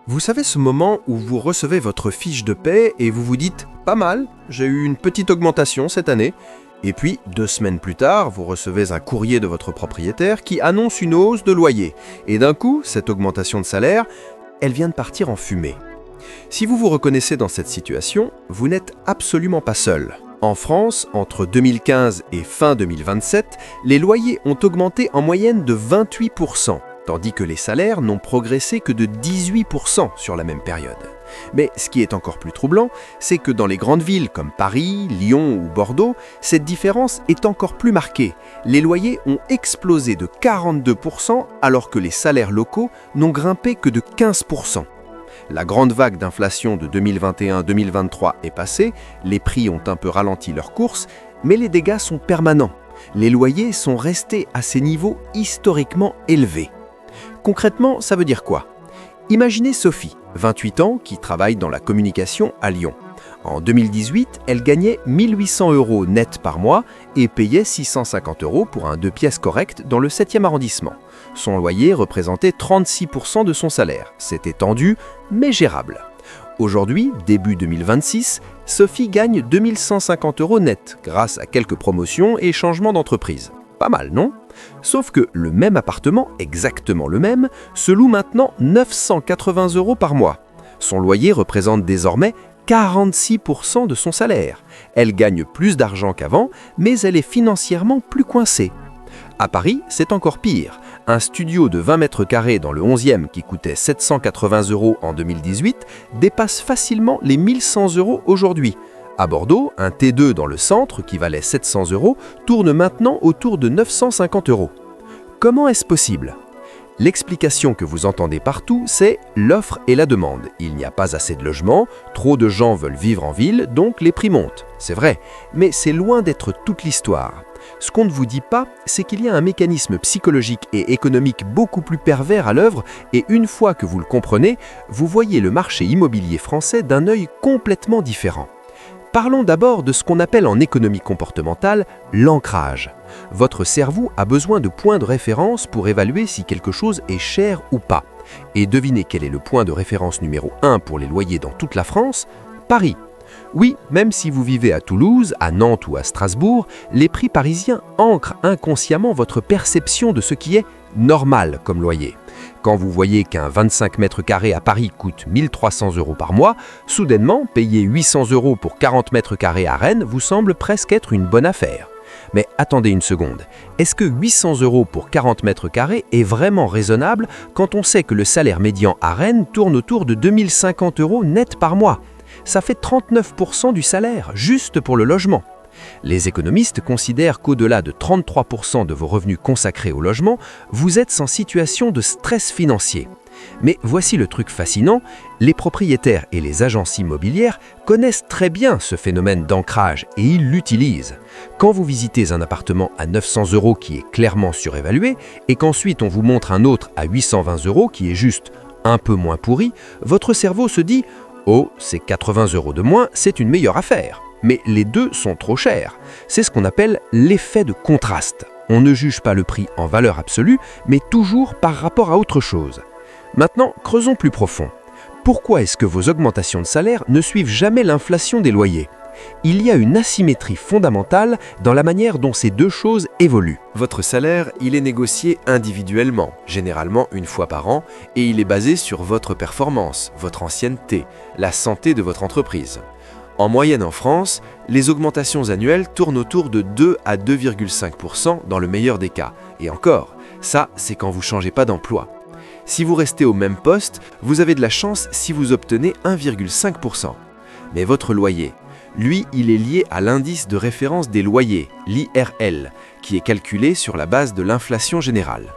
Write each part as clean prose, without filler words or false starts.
Vous savez ce moment où vous recevez votre fiche de paie et vous vous dites « pas mal, j'ai eu une petite augmentation cette année ». Et puis, 2 semaines plus tard, vous recevez un courrier de votre propriétaire qui annonce une hausse de loyer. Et d'un coup, cette augmentation de salaire, elle vient de partir en fumée. Si vous vous reconnaissez dans cette situation, vous n'êtes absolument pas seul. En France, entre 2015 et fin 2027, les loyers ont augmenté en moyenne de 28%. Tandis que les salaires n'ont progressé que de 18% sur la même période. Mais ce qui est encore plus troublant, c'est que dans les grandes villes comme Paris, Lyon ou Bordeaux, cette différence est encore plus marquée. Les loyers ont explosé de 42% alors que les salaires locaux n'ont grimpé que de 15%. La grande vague d'inflation de 2021-2023 est passée, les prix ont un peu ralenti leur course, mais les dégâts sont permanents. Les loyers sont restés à ces niveaux historiquement élevés. Concrètement, ça veut dire quoi? Imaginez Sophie, 28 ans, qui travaille dans la communication à Lyon. En 2018, elle gagnait 1 800 € net par mois et payait 650 € pour un 2 pièces correct dans le 7e arrondissement. Son loyer représentait 36% de son salaire. C'était tendu, mais gérable. Aujourd'hui, début 2026, Sophie gagne 2 150 € net grâce à quelques promotions et changements d'entreprise. Pas mal, non? Sauf que le même appartement, exactement le même, se loue maintenant 980 € par mois. Son loyer représente désormais 46% de son salaire. Elle gagne plus d'argent qu'avant, mais elle est financièrement plus coincée. À Paris, c'est encore pire. Un studio de 20 mètres carrés dans le 11e qui coûtait 780 € en 2018 dépasse facilement les 1 100 € aujourd'hui. À Bordeaux, un T2 dans le centre, qui valait 700 €, tourne maintenant autour de 950 €. Comment est-ce possible? L'explication que vous entendez partout, c'est l'offre et la demande. Il n'y a pas assez de logements, trop de gens veulent vivre en ville, donc les prix montent. C'est vrai, mais c'est loin d'être toute l'histoire. Ce qu'on ne vous dit pas, c'est qu'il y a un mécanisme psychologique et économique beaucoup plus pervers à l'œuvre, et une fois que vous le comprenez, vous voyez le marché immobilier français d'un œil complètement différent. Parlons d'abord de ce qu'on appelle en économie comportementale l'ancrage. Votre cerveau a besoin de points de référence pour évaluer si quelque chose est cher ou pas. Et devinez quel est le point de référence numéro 1 pour les loyers dans toute la France? Paris. Oui, même si vous vivez à Toulouse, à Nantes ou à Strasbourg, les prix parisiens ancrent inconsciemment votre perception de ce qui est normal comme loyer. Quand vous voyez qu'un 25 mètres carrés à Paris coûte 1 300 € par mois, soudainement, payer 800 € pour 40 mètres carrés à Rennes vous semble presque être une bonne affaire. Mais attendez une seconde, est-ce que 800 € pour 40 mètres carrés est vraiment raisonnable quand on sait que le salaire médian à Rennes tourne autour de 2 050 € net par mois? Ça fait 39% du salaire, juste pour le logement. Les économistes considèrent qu'au-delà de 33% de vos revenus consacrés au logement, vous êtes en situation de stress financier. Mais voici le truc fascinant, les propriétaires et les agences immobilières connaissent très bien ce phénomène d'ancrage et ils l'utilisent. Quand vous visitez un appartement à 900 € qui est clairement surévalué et qu'ensuite on vous montre un autre à 820 € qui est juste un peu moins pourri, votre cerveau se dit « Oh, c'est 80 € de moins, c'est une meilleure affaire ». Mais les deux sont trop chers. C'est ce qu'on appelle l'effet de contraste. On ne juge pas le prix en valeur absolue, mais toujours par rapport à autre chose. Maintenant, creusons plus profond. Pourquoi est-ce que vos augmentations de salaire ne suivent jamais l'inflation des loyers? Il y a une asymétrie fondamentale dans la manière dont ces deux choses évoluent. Votre salaire, il est négocié individuellement, généralement une fois par an, et il est basé sur votre performance, votre ancienneté, la santé de votre entreprise. En moyenne en France, les augmentations annuelles tournent autour de 2 à 2,5% dans le meilleur des cas. Et encore, ça, c'est quand vous ne changez pas d'emploi. Si vous restez au même poste, vous avez de la chance si vous obtenez 1,5%. Mais votre loyer, lui, il est lié à l'indice de référence des loyers, l'IRL, qui est calculé sur la base de l'inflation générale.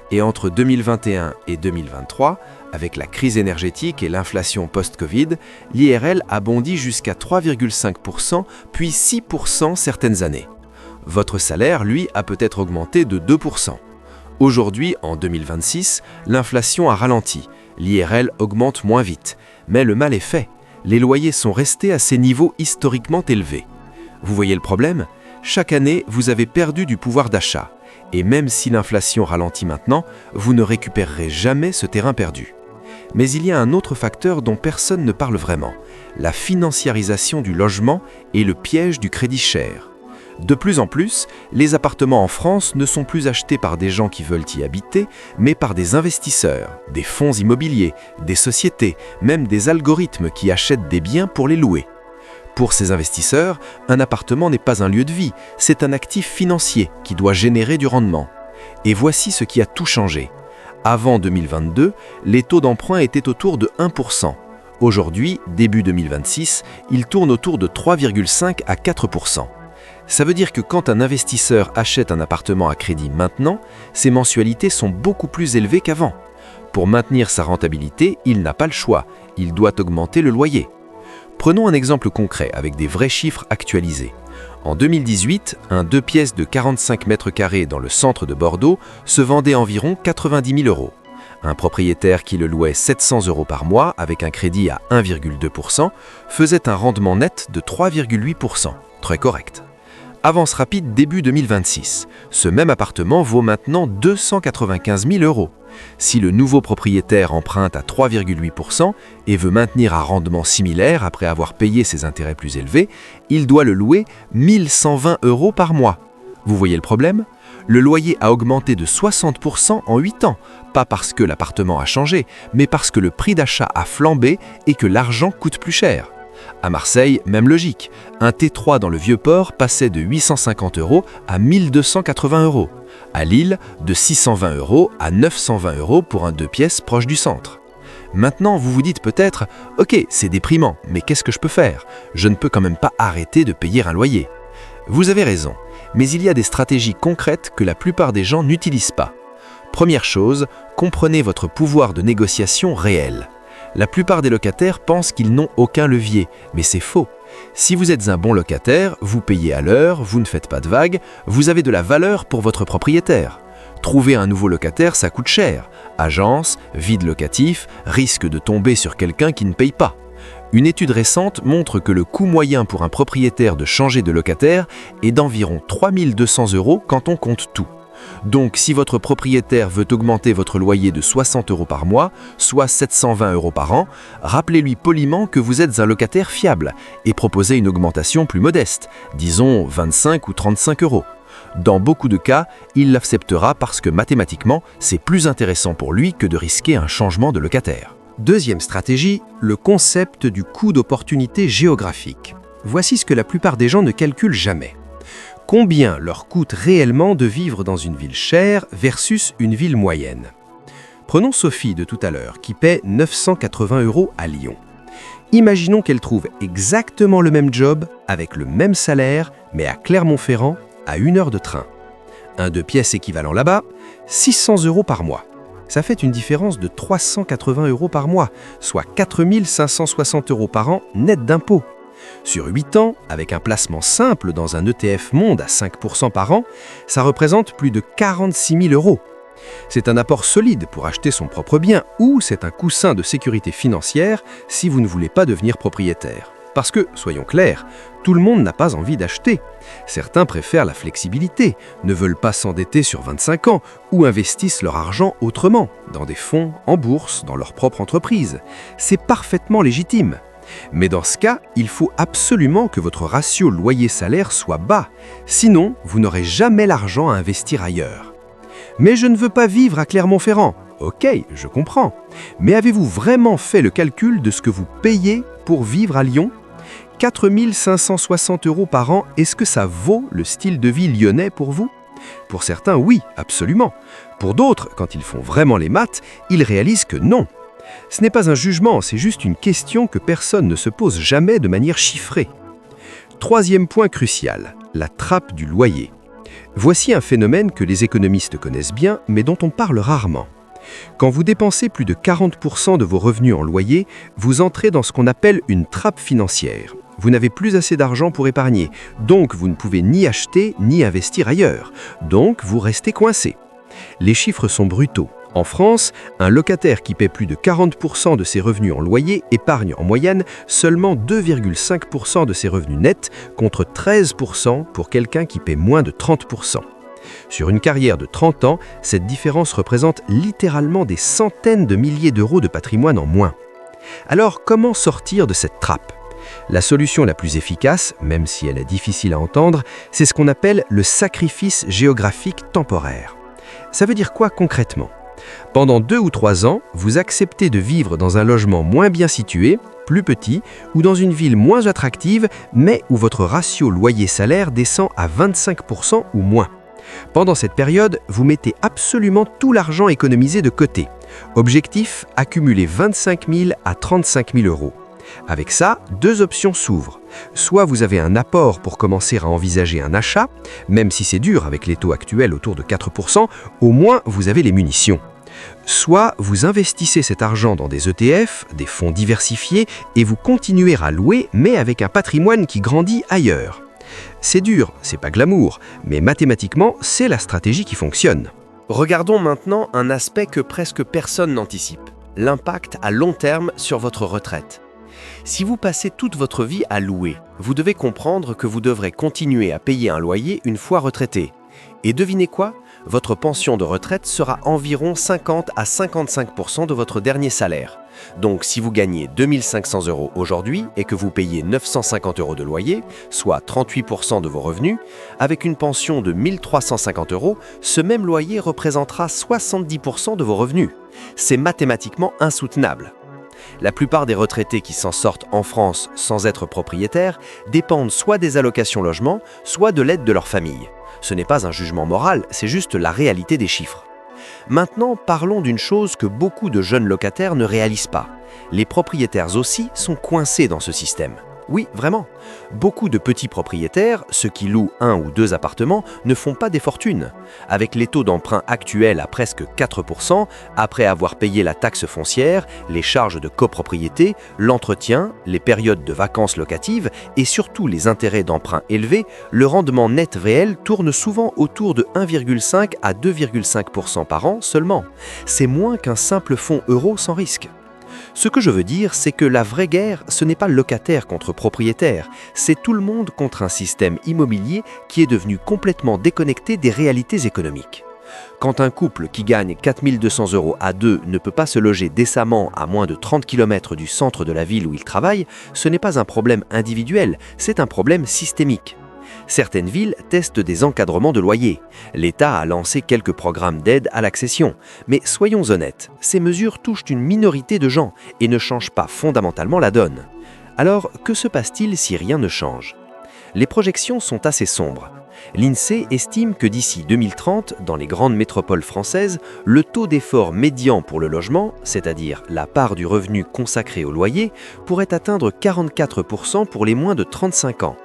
Et entre 2021 et 2023, avec la crise énergétique et l'inflation post-Covid, l'IRL a bondi jusqu'à 3,5%, puis 6% certaines années. Votre salaire, lui, a peut-être augmenté de 2%. Aujourd'hui, en 2026, l'inflation a ralenti, l'IRL augmente moins vite, mais le mal est fait. Les loyers sont restés à ces niveaux historiquement élevés. Vous voyez le problème? Chaque année, vous avez perdu du pouvoir d'achat. Et même si l'inflation ralentit maintenant, vous ne récupérerez jamais ce terrain perdu. Mais il y a un autre facteur dont personne ne parle vraiment, la financiarisation du logement et le piège du crédit cher. De plus en plus, les appartements en France ne sont plus achetés par des gens qui veulent y habiter, mais par des investisseurs, des fonds immobiliers, des sociétés, même des algorithmes qui achètent des biens pour les louer. Pour ces investisseurs, un appartement n'est pas un lieu de vie, c'est un actif financier qui doit générer du rendement. Et voici ce qui a tout changé. Avant 2022, les taux d'emprunt étaient autour de 1%. Aujourd'hui, début 2026, ils tournent autour de 3,5 à 4%. Ça veut dire que quand un investisseur achète un appartement à crédit maintenant, ses mensualités sont beaucoup plus élevées qu'avant. Pour maintenir sa rentabilité, il n'a pas le choix, il doit augmenter le loyer. Prenons un exemple concret avec des vrais chiffres actualisés. En 2018, un 2 pièces de 45 mètres carrés dans le centre de Bordeaux se vendait environ 90 000 €. Un propriétaire qui le louait 700 € par mois avec un crédit à 1,2% faisait un rendement net de 3,8%, très correct. Avance rapide début 2026. Ce même appartement vaut maintenant 295 000 €. Si le nouveau propriétaire emprunte à 3,8% et veut maintenir un rendement similaire après avoir payé ses intérêts plus élevés, il doit le louer 1 120 € par mois. Vous voyez le problème ? Le loyer a augmenté de 60% en 8 ans, pas parce que l'appartement a changé, mais parce que le prix d'achat a flambé et que l'argent coûte plus cher. À Marseille, même logique. Un T3 dans le Vieux-Port passait de 850 € à 1 280 €. À Lille, de 620 € à 920 € pour un 2 pièces proche du centre. Maintenant, vous vous dites peut-être « Ok, c'est déprimant, mais qu'est-ce que je peux faire ? Je ne peux quand même pas arrêter de payer un loyer. » Vous avez raison, mais il y a des stratégies concrètes que la plupart des gens n'utilisent pas. Première chose, comprenez votre pouvoir de négociation réel. La plupart des locataires pensent qu'ils n'ont aucun levier, mais c'est faux. Si vous êtes un bon locataire, vous payez à l'heure, vous ne faites pas de vagues, vous avez de la valeur pour votre propriétaire. Trouver un nouveau locataire, ça coûte cher. Agence, vide locatif, risque de tomber sur quelqu'un qui ne paye pas. Une étude récente montre que le coût moyen pour un propriétaire de changer de locataire est d'environ 3 200 € quand on compte tout. Donc, si votre propriétaire veut augmenter votre loyer de 60 € par mois, soit 720 € par an, rappelez-lui poliment que vous êtes un locataire fiable et proposez une augmentation plus modeste, disons 25 ou 35 €. Dans beaucoup de cas, il l'acceptera parce que mathématiquement, c'est plus intéressant pour lui que de risquer un changement de locataire. Deuxième stratégie, le concept du coût d'opportunité géographique. Voici ce que la plupart des gens ne calculent jamais. Combien leur coûte réellement de vivre dans une ville chère versus une ville moyenne ? Prenons Sophie de tout à l'heure, qui paie 980 € à Lyon. Imaginons qu'elle trouve exactement le même job, avec le même salaire, mais à Clermont-Ferrand, à 1 heure de train. Un 2 pièces équivalent là-bas, 600 € par mois. Ça fait une différence de 380 € par mois, soit 4 560 € par an net d'impôts. Sur 8 ans, avec un placement simple dans un ETF Monde à 5% par an, ça représente plus de 46 000 €. C'est un apport solide pour acheter son propre bien ou c'est un coussin de sécurité financière si vous ne voulez pas devenir propriétaire. Parce que, soyons clairs, tout le monde n'a pas envie d'acheter. Certains préfèrent la flexibilité, ne veulent pas s'endetter sur 25 ans ou investissent leur argent autrement, dans des fonds, en bourse, dans leur propre entreprise. C'est parfaitement légitime. Mais dans ce cas, il faut absolument que votre ratio loyer-salaire soit bas, sinon vous n'aurez jamais l'argent à investir ailleurs. Mais je ne veux pas vivre à Clermont-Ferrand. Ok, je comprends. Mais avez-vous vraiment fait le calcul de ce que vous payez pour vivre à Lyon ? 4 560 € par an, est-ce que ça vaut le style de vie lyonnais pour vous ? Pour certains, oui, absolument. Pour d'autres, quand ils font vraiment les maths, ils réalisent que non. Ce n'est pas un jugement, c'est juste une question que personne ne se pose jamais de manière chiffrée. Troisième point crucial, la trappe du loyer. Voici un phénomène que les économistes connaissent bien, mais dont on parle rarement. Quand vous dépensez plus de 40% de vos revenus en loyer, vous entrez dans ce qu'on appelle une trappe financière. Vous n'avez plus assez d'argent pour épargner, donc vous ne pouvez ni acheter ni investir ailleurs. Donc vous restez coincé. Les chiffres sont brutaux. En France, un locataire qui paie plus de 40% de ses revenus en loyer épargne en moyenne seulement 2,5% de ses revenus nets contre 13% pour quelqu'un qui paie moins de 30%. Sur une carrière de 30 ans, cette différence représente littéralement des centaines de milliers d'euros de patrimoine en moins. Alors, comment sortir de cette trappe ? La solution la plus efficace, même si elle est difficile à entendre, c'est ce qu'on appelle le sacrifice géographique temporaire. Ça veut dire quoi concrètement ? Pendant 2 ou 3 ans, vous acceptez de vivre dans un logement moins bien situé, plus petit, ou dans une ville moins attractive, mais où votre ratio loyer-salaire descend à 25% ou moins. Pendant cette période, vous mettez absolument tout l'argent économisé de côté. Objectif, accumuler 25 000 à 35 000 euros. Avec ça, 2 options s'ouvrent. Soit vous avez un apport pour commencer à envisager un achat, même si c'est dur avec les taux actuels autour de 4%, au moins vous avez les munitions. Soit vous investissez cet argent dans des ETF, des fonds diversifiés, et vous continuez à louer, mais avec un patrimoine qui grandit ailleurs. C'est dur, c'est pas glamour, mais mathématiquement, c'est la stratégie qui fonctionne. Regardons maintenant un aspect que presque personne n'anticipe, l'impact à long terme sur votre retraite. Si vous passez toute votre vie à louer, vous devez comprendre que vous devrez continuer à payer un loyer une fois retraité. Et devinez quoi ? Votre pension de retraite sera environ 50 à 55% de votre dernier salaire. Donc si vous gagnez 2 500 euros aujourd'hui et que vous payez 950 euros de loyer, soit 38% de vos revenus, avec une pension de 1 350 euros, ce même loyer représentera 70% de vos revenus. C'est mathématiquement insoutenable. La plupart des retraités qui s'en sortent en France sans être propriétaires dépendent soit des allocations logement, soit de l'aide de leur famille. Ce n'est pas un jugement moral, c'est juste la réalité des chiffres. Maintenant, parlons d'une chose que beaucoup de jeunes locataires ne réalisent pas. Les propriétaires aussi sont coincés dans ce système. Oui, vraiment. Beaucoup de petits propriétaires, ceux qui louent 1 ou 2 appartements, ne font pas des fortunes. Avec les taux d'emprunt actuels à presque 4%, après avoir payé la taxe foncière, les charges de copropriété, l'entretien, les périodes de vacances locatives et surtout les intérêts d'emprunt élevés, le rendement net réel tourne souvent autour de 1,5 à 2,5% par an seulement. C'est moins qu'un simple fonds euro sans risque. Ce que je veux dire, c'est que la vraie guerre, ce n'est pas locataire contre propriétaire, c'est tout le monde contre un système immobilier qui est devenu complètement déconnecté des réalités économiques. Quand un couple qui gagne 4 200 euros à 2 ne peut pas se loger décemment à moins de 30 km du centre de la ville où il travaille, ce n'est pas un problème individuel, c'est un problème systémique. Certaines villes testent des encadrements de loyers. L'État a lancé quelques programmes d'aide à l'accession. Mais soyons honnêtes, ces mesures touchent une minorité de gens et ne changent pas fondamentalement la donne. Alors, que se passe-t-il si rien ne change ? Les projections sont assez sombres. L'INSEE estime que d'ici 2030, dans les grandes métropoles françaises, le taux d'effort médian pour le logement, c'est-à-dire la part du revenu consacré au loyer, pourrait atteindre 44% pour les moins de 35 ans.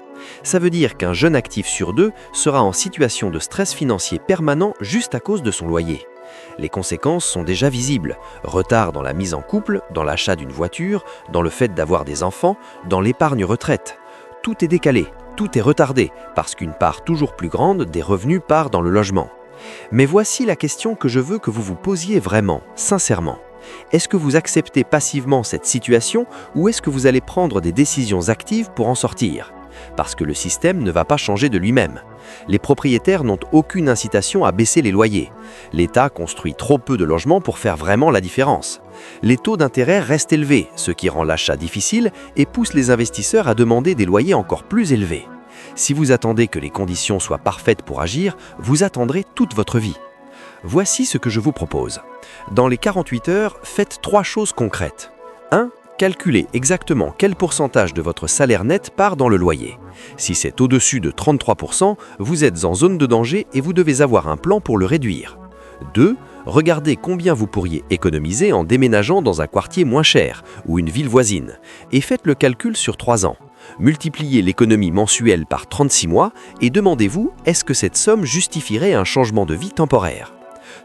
Ça veut dire qu'un jeune actif sur 2 sera en situation de stress financier permanent juste à cause de son loyer. Les conséquences sont déjà visibles. Retard dans la mise en couple, dans l'achat d'une voiture, dans le fait d'avoir des enfants, dans l'épargne retraite. Tout est décalé, tout est retardé, parce qu'une part toujours plus grande des revenus part dans le logement. Mais voici la question que je veux que vous vous posiez vraiment, sincèrement. Est-ce que vous acceptez passivement cette situation ou est-ce que vous allez prendre des décisions actives pour en sortir ? Parce que le système ne va pas changer de lui-même. Les propriétaires n'ont aucune incitation à baisser les loyers. L'État construit trop peu de logements pour faire vraiment la différence. Les taux d'intérêt restent élevés, ce qui rend l'achat difficile et pousse les investisseurs à demander des loyers encore plus élevés. Si vous attendez que les conditions soient parfaites pour agir, vous attendrez toute votre vie. Voici ce que je vous propose. Dans les 48 heures, faites 3 choses concrètes. 1. Calculez exactement quel pourcentage de votre salaire net part dans le loyer. Si c'est au-dessus de 33%, vous êtes en zone de danger et vous devez avoir un plan pour le réduire. 2. Regardez combien vous pourriez économiser en déménageant dans un quartier moins cher ou une ville voisine et faites le calcul sur 3 ans. Multipliez l'économie mensuelle par 36 mois et demandez-vous est-ce que cette somme justifierait un changement de vie temporaire.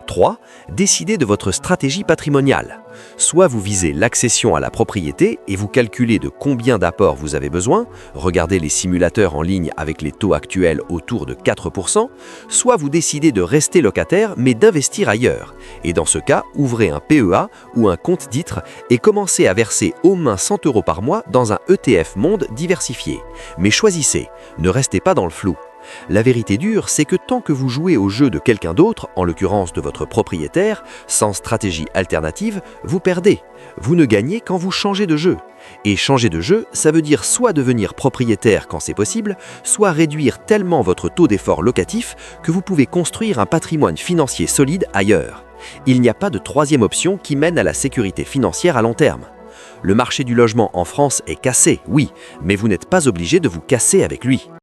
3. Décidez de votre stratégie patrimoniale. Soit vous visez l'accession à la propriété et vous calculez de combien d'apports vous avez besoin, regardez les simulateurs en ligne avec les taux actuels autour de 4%, soit vous décidez de rester locataire mais d'investir ailleurs. Et dans ce cas, ouvrez un PEA ou un compte titre et commencez à verser au moins 100 euros par mois dans un ETF monde diversifié. Mais choisissez, ne restez pas dans le flou. La vérité dure, c'est que tant que vous jouez au jeu de quelqu'un d'autre, en l'occurrence de votre propriétaire, sans stratégie alternative, vous perdez. Vous ne gagnez qu'en vous changez de jeu. Et changer de jeu, ça veut dire soit devenir propriétaire quand c'est possible, soit réduire tellement votre taux d'effort locatif que vous pouvez construire un patrimoine financier solide ailleurs. Il n'y a pas de troisième option qui mène à la sécurité financière à long terme. Le marché du logement en France est cassé, oui, mais vous n'êtes pas obligé de vous casser avec lui.